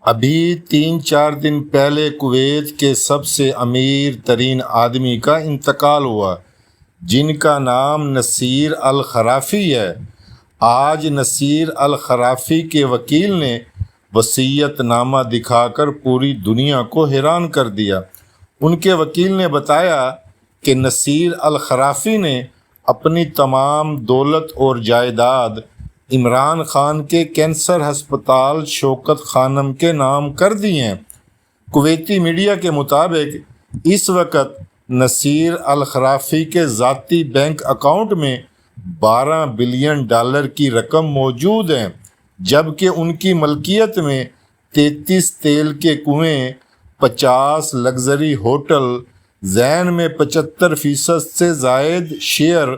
ابھی 3-4 دن پہلے کویت کے سب سے امیر ترین آدمی کا انتقال ہوا جن کا نام نصیر الخرافی ہے۔ آج نصیر الخرافی کے وکیل نے وصیت نامہ دکھا کر پوری دنیا کو حیران کر دیا۔ ان کے وکیل نے بتایا کہ نصیر الخرافی نے اپنی تمام دولت اور جائیداد عمران خان کے کینسر ہسپتال شوکت خانم کے نام کر دی ہیں۔ کویتی میڈیا کے مطابق اس وقت نصیر الخرافی کے ذاتی بینک اکاؤنٹ میں $12 بلین کی رقم موجود ہے، جبکہ ان کی ملکیت میں 33 تیل کے کنویں، 50 لگژری ہوٹل، زین میں 75% سے زائد شیئر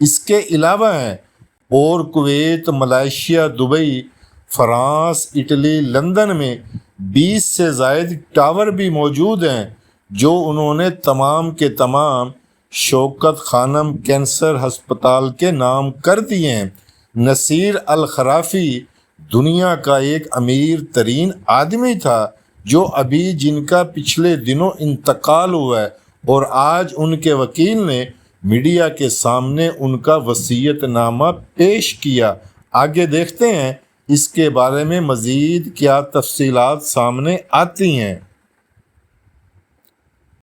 اس کے علاوہ ہیں، اور Kuwait, Malaysia, Dubai, France, Italy, London میں 20 سے زائد ٹاور بھی موجود ہیں جو انہوں نے تمام کے تمام شوکت خانم کینسر ہسپتال کے نام کر دیے ہیں۔ نصیر الخرافی دنیا کا ایک امیر ترین آدمی تھا جو ابھی جن کا پچھلے دنوں انتقال ہوا ہے، اور آج ان کے وکیل نے میڈیا کے سامنے ان کا وصیت نامہ پیش کیا۔ آگے دیکھتے ہیں اس کے بارے میں مزید کیا تفصیلات سامنے آتی ہیں۔